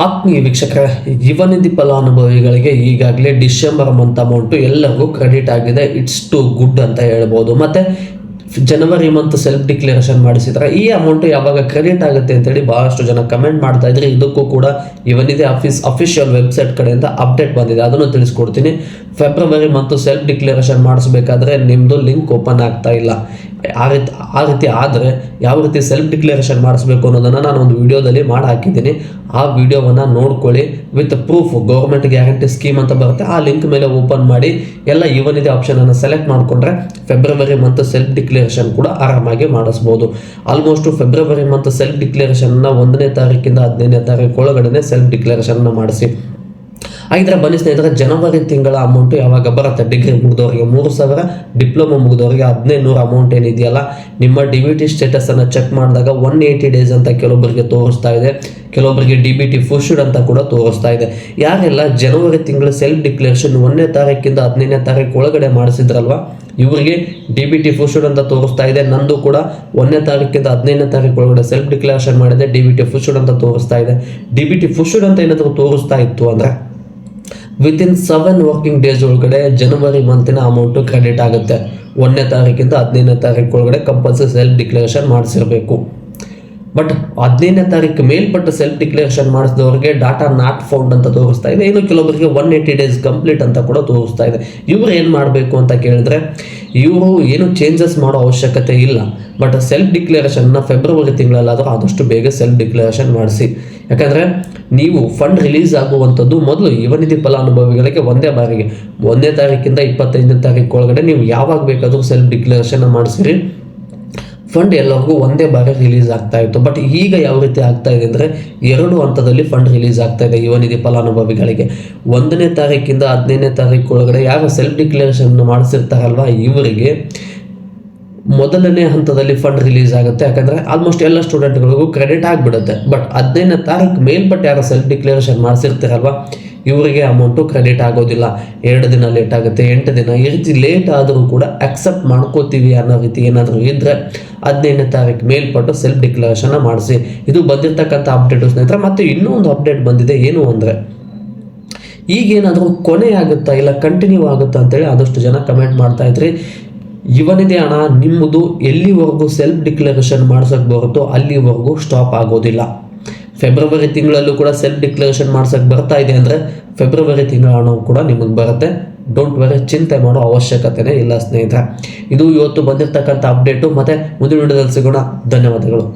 ಆತ್ಮೀಯ ವೀಕ್ಷಕರ, ಯುವನಿಧಿ ಫಲಾನುಭವಿಗಳಿಗೆ ಈಗಾಗಲೇ ಡಿಸೆಂಬರ್ ಮಂತ್ ಅಮೌಂಟು ಎಲ್ಲರಿಗೂ ಕ್ರೆಡಿಟ್ ಆಗಿದೆ. ಇಟ್ಸ್ ಟು ಗುಡ್ ಅಂತ ಹೇಳ್ಬೋದು. ಮತ್ತು ಜನವರಿ ಮಂತ್ ಸೆಲ್ಫ್ ಡಿಕ್ಲರೇಷನ್ ಮಾಡಿಸಿದ್ರೆ ಈ ಅಮೌಂಟು ಯಾವಾಗ ಕ್ರೆಡಿಟ್ ಆಗುತ್ತೆ ಅಂತೇಳಿ ಭಾಳಷ್ಟು ಜನ ಕಮೆಂಟ್ ಮಾಡ್ತಾ ಇದ್ರೆ, ಇದಕ್ಕೂ ಕೂಡ ಯುವನಿಧಿ ಅಫಿಷಿಯಲ್ ವೆಬ್ಸೈಟ್ ಕಡೆಯಿಂದ ಅಪ್ಡೇಟ್ ಬಂದಿದೆ, ಅದನ್ನು ತಿಳಿಸ್ಕೊಡ್ತೀನಿ. ಫೆಬ್ರವರಿ ಮಂತ್ ಸೆಲ್ಫ್ ಡಿಕ್ಲರೇಷನ್ ಮಾಡಿಸ್ಬೇಕಾದ್ರೆ ನಿಮ್ಮದು ಲಿಂಕ್ ಓಪನ್ ಆಗ್ತಾ ಇಲ್ಲ. ಆ ರೀತಿ ಆದರೆ ಯಾವ ರೀತಿ ಸೆಲ್ಫ್ ಡಿಕ್ಲರೇಷನ್ ಮಾಡಿಸ್ಬೇಕು ಅನ್ನೋದನ್ನು ನಾನು ಒಂದು ವಿಡಿಯೋದಲ್ಲಿ ಮಾಡಿ ಹಾಕಿದ್ದೀನಿ. ಆ ವಿಡಿಯೋವನ್ನು ನೋಡ್ಕೊಳ್ಳಿ. With proof government guarantee scheme ಅಂತ ಬರುತ್ತೆ, ಆ ಲಿಂಕ್ ಮೇಲೆ ಓಪನ್ ಮಾಡಿ ಎಲ್ಲ ಯುವನಿಧಿ ಆಪ್ಷನನ್ನು ಸೆಲೆಕ್ಟ್ ಮಾಡಿಕೊಂಡ್ರೆ ಫೆಬ್ರವರಿ ಮಂತ್ ಸೆಲ್ಫ್ ಡಿಕ್ಲರೇಷನ್ ಕೂಡ ಆರಾಮಾಗಿ ಮಾಡಿಸ್ಬೋದು. ಆಲ್ಮೋಸ್ಟ್ ಫೆಬ್ರವರಿ ಮಂತ್ ಸೆಲ್ಫ್ ಡಿಕ್ಲರೇಷನ್ನ 1ನೇ ತಾರೀಕಿಂದ 15ನೇ ತಾರೀಕು ಒಳಗಡೆ ಸೆಲ್ಫ್ ಡಿಕ್ಲರೇಷನ್ನ ಮಾಡಿಸಿ. ಹಾಗಿದ್ರೆ ಬನ್ನಿ ಸ್ನೇಹಿತರೆ, ಜನವರಿ ತಿಂಗಳ ಅಮೌಂಟು ಯಾವಾಗ ಬರುತ್ತೆ? ಡಿಗ್ರಿ ಮುಗಿದವರಿಗೆ 3,000, ಡಿಪ್ಲೊಮಾ ಮುಗಿದವರಿಗೆ 1,500 ಅಮೌಂಟ್ ಏನಿದೆಯಲ್ಲ, ನಿಮ್ಮ DBT ಸ್ಟೇಟಸನ್ನು ಚೆಕ್ ಮಾಡಿದಾಗ 180 ಡೇಸ್ ಅಂತ ಕೆಲವೊಬ್ಬರಿಗೆ ತೋರಿಸ್ತಾ ಇದೆ, ಕೆಲವೊಬ್ಬರಿಗೆ DBT ಪುಷ್ಡ್ ಅಂತ ಕೂಡ ತೋರಿಸ್ತಾ ಇದೆ. ಯಾರೆಲ್ಲ ಜನವರಿ ತಿಂಗಳ ಸೆಲ್ಫ್ ಡಿಕ್ಲರೇಷನ್ 1ನೇ ತಾರೀಕಿಂದ 15ನೇ ತಾರೀಕು ಒಳಗಡೆ ಮಾಡಿಸಿದ್ರಲ್ವ, ಇವರಿಗೆ DBT ಪುಷ್ಡ್ ಅಂತ ತೋರಿಸ್ತಾ ಇದೆ. ನಂದು ಕೂಡ 1ನೇ ತಾರೀಕಿಂದ 15ನೇ ತಾರೀಕು ಒಳಗಡೆ ಸೆಲ್ಫ್ ಡಿಕ್ಲರೇಷನ್ ಮಾಡಿದೆ, DBT ಪುಷ್ಡ್ ಅಂತ ತೋರಿಸ್ತಾ ಇದೆ. DBT ಪುಷ್ಡ್ ಅಂತ ಏನಾದರೂ ತೋರಿಸ್ತಾ ಇತ್ತು ಅಂದರೆ ವಿತಿನ್ 7 ವರ್ಕಿಂಗ್ ಡೇಸ್ ಒಳಗಡೆ ಜನವರಿ ಮಂತಿನ ಅಮೌಂಟು ಕ್ರೆಡಿಟ್ ಆಗುತ್ತೆ. 1ನೇ ತಾರೀಕಿಂದ 15ನೇ ತಾರೀಕು ಒಳಗಡೆ ಕಂಪಲ್ಸರಿ ಸೆಲ್ಫ್ ಡಿಕ್ಲರೇಷನ್ ಮಾಡಿಸಿರಬೇಕು. ಬಟ್ 15ನೇ ತಾರೀಕು ಮೇಲ್ಪಟ್ಟು ಸೆಲ್ಫ್ ಡಿಕ್ಲರೇಷನ್ ಮಾಡಿಸಿದವರಿಗೆ ಡಾಟಾ ನಾಟ್ ಫೌಂಡ್ ಅಂತ ತೋರಿಸ್ತಾ ಇದೆ. ಇನ್ನು ಕೆಲವೊಬ್ಬರಿಗೆ 180 ಡೇಸ್ ಕಂಪ್ಲೀಟ್ ಅಂತ ಕೂಡ ತೋರಿಸ್ತಾ ಇದೆ. ಇವರು ಏನು ಮಾಡಬೇಕು ಅಂತ ಕೇಳಿದ್ರೆ, ಇವರು ಏನು ಚೇಂಜಸ್ ಮಾಡೋ ಅವಶ್ಯಕತೆ ಇಲ್ಲ. ಬಟ್ ಸೆಲ್ಫ್ ಡಿಕ್ಲರೇಷನ್ನ ಫೆಬ್ರವರಿ ತಿಂಗಳಲ್ಲಾದರೂ ಆದಷ್ಟು ಬೇಗ ಸೆಲ್ಫ್ ಡಿಕ್ಲರೇಷನ್ ಮಾಡಿಸಿ. ಯಾಕಂದರೆ ನೀವು ಫಂಡ್ ರಿಲೀಸ್ ಆಗುವಂಥದ್ದು ಮೊದಲು ಯುವನಿಧಿ ಫಲಾನುಭವಿಗಳಿಗೆ ಒಂದೇ ಬಾರಿಗೆ 1ನೇ ತಾರೀಕಿಂದ 25ನೇ ತಾರೀಕು ಒಳಗಡೆ ನೀವು ಯಾವಾಗ ಬೇಕಾದರೂ ಸೆಲ್ಫ್ ಡಿಕ್ಲರೇಷನ್ ಮಾಡಿಸಿರಿ, ಫಂಡ್ ಎಲ್ಲರಿಗೂ ಒಂದೇ ಬಾರಿ ರಿಲೀಸ್ ಆಗ್ತಾ ಇತ್ತು. ಬಟ್ ಈಗ ಯಾವ ರೀತಿ ಆಗ್ತಾ ಇದೆ ಅಂದರೆ 2 ಹಂತದಲ್ಲಿ ಫಂಡ್ ರಿಲೀಸ್ ಆಗ್ತಾ ಇದೆ ಯುವನಿಧಿ ಫಲಾನುಭವಿಗಳಿಗೆ. 1ನೇ ತಾರೀಕಿಂದ 15ನೇ ತಾರೀಕು ಒಳಗಡೆ ಯಾರು ಸೆಲ್ಫ್ ಡಿಕ್ಲರೇಷನ್ ಮಾಡಿಸಿರ್ತಾರಲ್ವ, ಇವರಿಗೆ ಮೊದಲನೇ ಹಂತದಲ್ಲಿ ಫಂಡ್ ರಿಲೀಸ್ ಆಗುತ್ತೆ. ಯಾಕಂದರೆ ಆಲ್ಮೋಸ್ಟ್ ಎಲ್ಲ ಸ್ಟೂಡೆಂಟ್ಗಳಿಗೂ ಕ್ರೆಡಿಟ್ ಆಗಿಬಿಡುತ್ತೆ. ಬಟ್ 15ನೇ ತಾರೀಕು ಮೇಲ್ಪಟ್ಟು ಯಾರು ಸೆಲ್ಫ್ ಡಿಕ್ಲರೇಷನ್ ಮಾಡಿಸಿರ್ತಾರಲ್ವ, ಇವರಿಗೆ ಅಮೌಂಟು ಕ್ರೆಡಿಟ್ ಆಗೋದಿಲ್ಲ. 2 ದಿನ ಲೇಟ್ ಆಗುತ್ತೆ, 8 ದಿನ, ಈ ರೀತಿ ಲೇಟ್ ಆದರೂ ಕೂಡ ಅಕ್ಸೆಪ್ಟ್ ಮಾಡ್ಕೋತೀವಿ ಅನ್ನೋ ರೀತಿ ಏನಾದರೂ ಇದ್ದರೆ 15ನೇ ತಾರೀಕು ಮೇಲ್ಪಟ್ಟು ಸೆಲ್ಫ್ ಡಿಕ್ಲರೇಷನ್ನ ಮಾಡಿಸಿ. ಇದು ಬಂದಿರತಕ್ಕಂಥ ಅಪ್ಡೇಟು ಸ್ನೇಹಿತರೆ. ಮತ್ತು ಇನ್ನೂ ಒಂದು ಅಪ್ಡೇಟ್ ಬಂದಿದೆ. ಏನು ಅಂದರೆ, ಈಗೇನಾದರೂ ಕೊನೆ ಆಗುತ್ತಾ ಇಲ್ಲ ಕಂಟಿನ್ಯೂ ಆಗುತ್ತಾ ಅಂತೇಳಿ ಆದಷ್ಟು ಜನ ಕಮೆಂಟ್ ಮಾಡ್ತಾ ಇದ್ರಿ. ಯುವನಿಧಿ ಹಣ ನಿಮ್ಮದು ಎಲ್ಲಿವರೆಗೂ ಸೆಲ್ಫ್ ಡಿಕ್ಲರೇಷನ್ ಮಾಡ್ಸೋಕ್ಕೆ ಬರುತ್ತೋ ಅಲ್ಲಿವರೆಗೂ ಸ್ಟಾಪ್ ಆಗೋದಿಲ್ಲ. ಫೆಬ್ರವರಿ ತಿಂಗಳಲ್ಲೂ ಕೂಡ ಸೆಲ್ಫ್ ಡಿಕ್ಲರೇಷನ್ ಮಾಡ್ಸೋಕ್ಕೆ ಬರ್ತಾ ಇದೆ ಅಂದರೆ ಫೆಬ್ರವರಿ ತಿಂಗಳ ಹಣ ಕೂಡ ನಿಮಗೆ ಬರುತ್ತೆ. ಡೋಂಟ್ ವರಿ, ಚಿಂತೆ ಮಾಡೋ ಅವಶ್ಯಕತೆನೇ ಇಲ್ಲ ಸ್ನೇಹಿತರೆ. ಇದು ಇವತ್ತು ಬಂದಿರತಕ್ಕಂಥ ಅಪ್ಡೇಟು. ಮತ್ತು ಮುಂದಿನ ವಿಡಿಯೋದಲ್ಲಿ ಸಿಗೋಣ. ಧನ್ಯವಾದಗಳು.